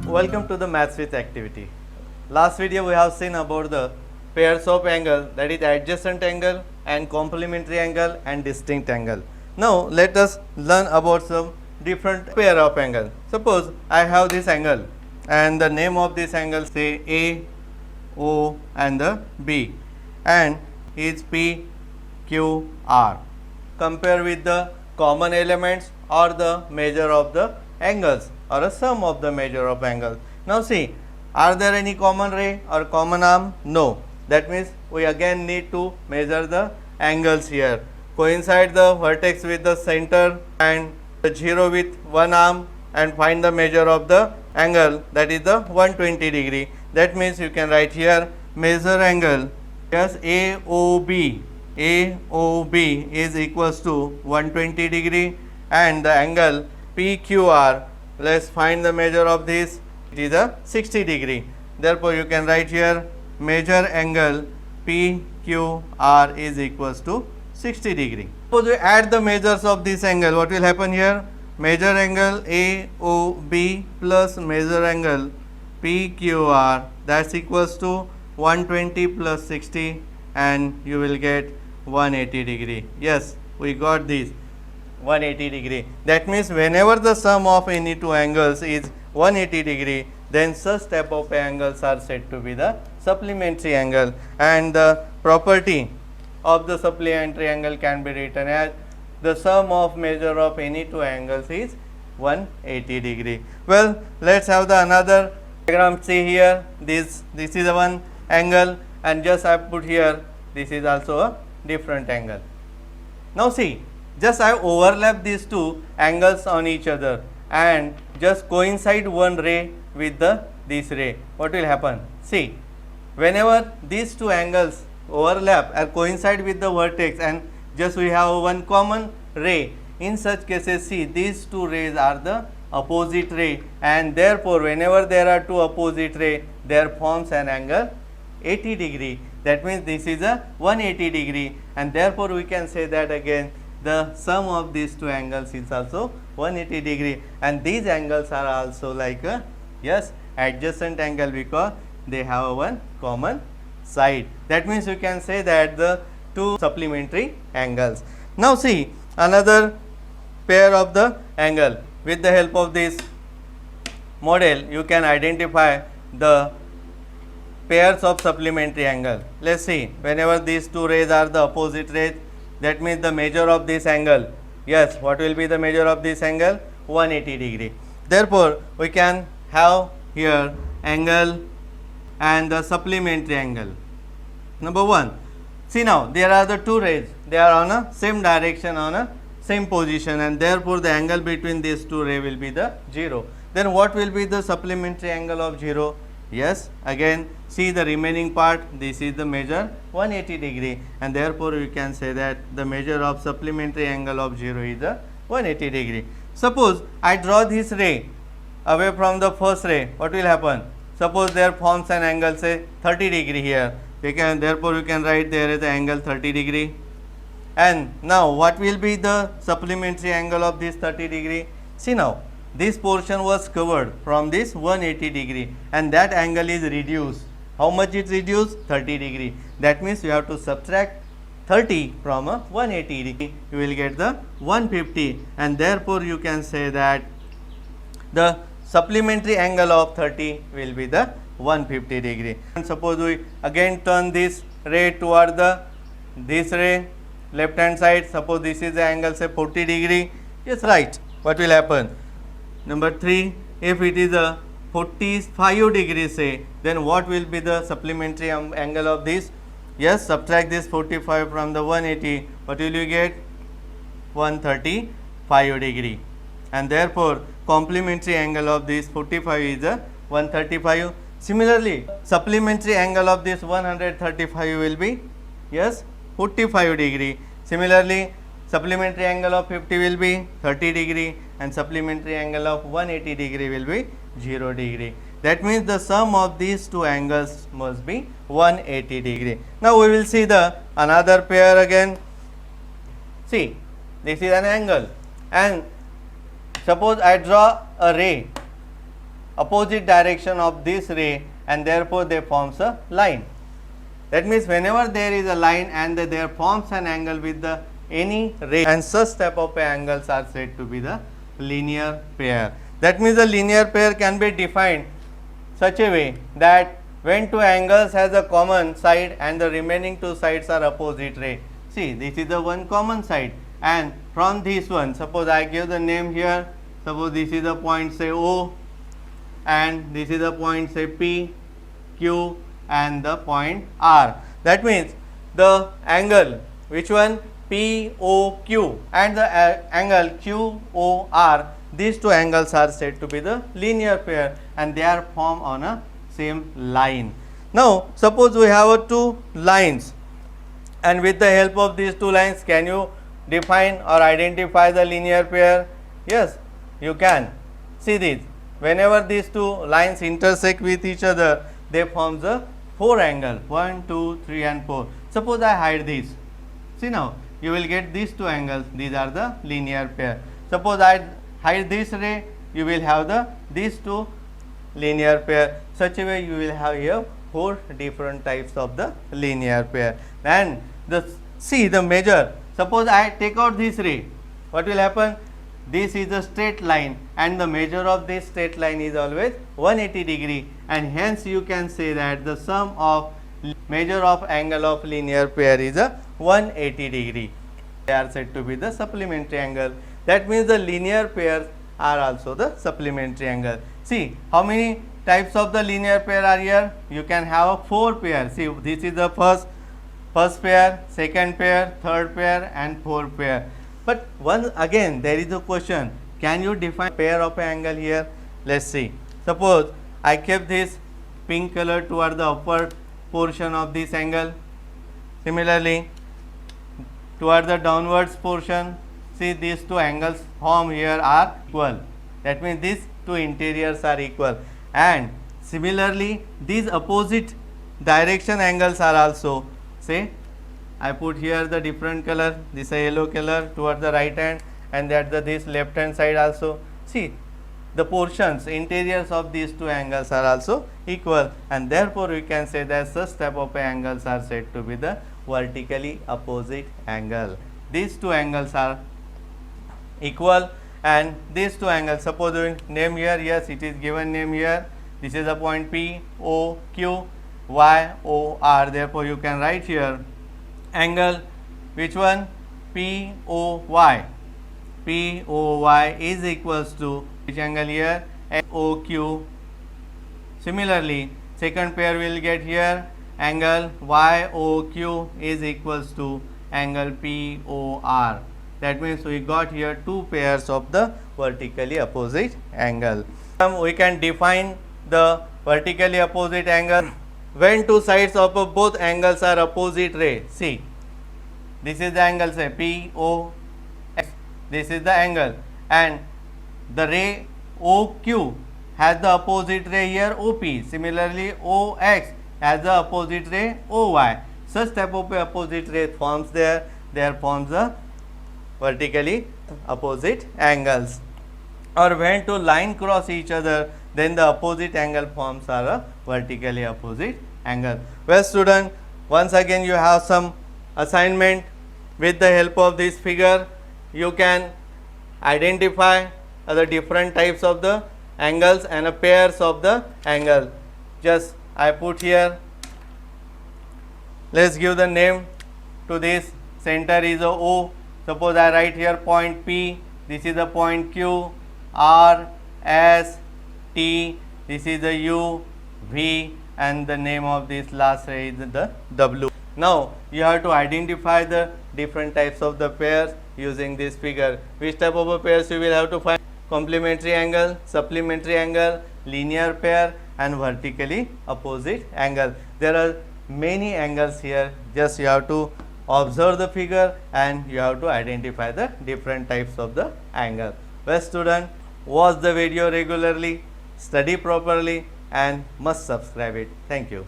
Welcome to the Maths with activity. Last video we have seen about the pairs of angle, that is adjacent angle and complementary angle and distinct angle. Now let us learn about some different pair of angle. Suppose I have this angle and the name of this angle say A, O and the B, and is P, Q, R. Compare with the common elements or the measure of the angles or a sum of the measure of angles. Now see, are there any common ray or common arm? No. That means we again need to measure the angles here. Coincide the vertex with the center and the 0 with one arm and find the measure of the angle, that is the 120 degree. That means you can write here measure angle, yes, AOB. AOB is equals to 120 degree and the angle PQR, let's find the measure of this, it is a 60 degree. Therefore, you can write here measure angle PQR is equals to 60 degree. Suppose we add the measures of this angle, what will happen here? Measure angle AOB plus measure angle PQR, that's equals to 120 plus 60 and you will get 180 degree. Yes, we got this 180 degree. That means whenever the sum of any two angles is 180 degree, then such type of angles are said to be the supplementary angle, and the property of the supplementary angle can be written as the sum of measure of any two angles is 180 degree. Well, let's have the another diagram. See here, this is a one angle and just I put here this is also a different angle. Now see, just I overlap these two angles on each other and just coincide one ray with this ray. What will happen? See, whenever these two angles overlap or coincide with the vertex and just we have one common ray, in such cases see these two rays are the opposite ray, and therefore whenever there are two opposite ray, there forms an angle 80 degree. That means this is a 180 degree, and therefore we can say that again the sum of these two angles is also 180 degree, and these angles are also like a adjacent angle because they have one common side. That means you can say that the two supplementary angles. Now see another pair of the angle. With the help of this model you can identify the pairs of supplementary angle. Let's see, whenever these two rays are the opposite rays, that means the measure of this angle, yes, what will be the measure of this angle? 180 degree. Therefore, we can have here angle and the supplementary angle. Number 1, see now there are the two rays, they are on a same direction, on a same position, and therefore the angle between these two rays will be the 0. Then what will be the supplementary angle of 0? Yes, again see the remaining part, this is the measure 180 degree, and therefore you can say that the measure of supplementary angle of 0 is the 180 degree. Suppose I draw this ray away from the first ray, what will happen? Suppose there forms an angle say 30 degree here, therefore you can write there is the angle 30 degree. And now what will be the supplementary angle of this 30 degree? See now, this portion was covered from this 180 degree and that angle is reduced. How much it reduced? 30 degree. That means you have to subtract 30 from a 180 degree, you will get the 150, and therefore you can say that the supplementary angle of 30 will be the 150 degree. And suppose we again turn this ray toward this ray left hand side, suppose this is the angle say 40 degree, yes, right, what will happen? Number 3, if it is a 45 degrees say, then what will be the supplementary angle of this? Yes, subtract this 45 from the 180, what will you get? 135 degree, and therefore complementary angle of this 45 is a 135. Similarly, supplementary angle of this 135 will be, yes, 45 degree. Similarly, supplementary angle of 50 will be 30 degree and supplementary angle of 180 degree will be 0 degree. That means the sum of these two angles must be 180 degree. Now we will see the another pair again. See, this is an angle and suppose I draw a ray opposite direction of this ray, and therefore they forms a line. That means whenever there is a line and there forms an angle with the any ray, and such type of angles are said to be the linear pair. That means the linear pair can be defined such a way that when two angles has a common side and the remaining two sides are opposite ray. See, this is the one common side, and from this one, suppose I give the name here, suppose this is the point say O, and this is the point say P, Q, and the point R. That means the angle, which one, POQ, and the angle QOR, these two angles are said to be the linear pair, and they are formed on a same line. Now suppose we have two lines, and with the help of these two lines, can you define or identify the linear pair? Yes, you can. See this, whenever these two lines intersect with each other, they form the four angle, 1, 2, 3 and 4. Suppose I hide this. See now, you will get these two angles, these are the linear pair. Suppose I hide this ray, you will have these two linear pair. Such a way you will have here four different types of the linear pair. And see the measure, suppose I take out this ray, what will happen? This is a straight line, and the measure of this straight line is always 180 degree, and hence you can say that the sum of measure of angle of linear pair is a 180 degree. They are said to be the supplementary angle. That means the linear pairs are also the supplementary angle. See how many types of the linear pair are here? You can have four pairs. See, this is the first pair, second pair, third pair and fourth pair. But once again there is a question, can you define pair of angle here? Let's see. Suppose I kept this pink color toward the upper portion of this angle. Similarly, toward the downwards portion, see these two angles formed here are equal. That means these two interiors are equal, and similarly these opposite direction angles are also, say I put here the different color, this a yellow color toward the right hand, and that this left hand side also. See the portions, interiors of these two angles are also equal, and therefore we can say that such type of angles are said to be the vertically opposite angle. These two angles are equal, and these two angles, suppose we name here, yes it is given name here, this is the point P, O, Q, Y, O, R. Therefore you can write here angle, which one, P, O, Y. P, O, Y is equals to which angle here, O, Q. Similarly, second pair will get here angle Y, O, Q is equals to angle P, O, R. That means we got here two pairs of the vertically opposite angle. We can define the vertically opposite angle when two sides of both angles are opposite ray. See, this is the angle, say P, O, X. This is the angle, and the ray OQ has the opposite ray here OP. Similarly, OX has the opposite ray OY. Such type of opposite ray forms there forms the vertically opposite angles. Or when two line cross each other, then the opposite angle forms are a vertically opposite angle. Well student, once again you have some assignment. With the help of this figure, you can identify the different types of the angles and pairs of the angle. Just I put here, let's give the name to this. Center is a O. Suppose I write here point P, this is the point Q, R, S, T, this is the U, V, and the name of this last ray is the W. Now you have to identify the different types of the pairs using this figure. Which type of a pairs you will have to find? Complementary angle, supplementary angle, linear pair and vertically opposite angle. There are many angles here, just you have to observe the figure and you have to identify the different types of the angle. Well student, watch the video regularly, study properly and must subscribe it. Thank you.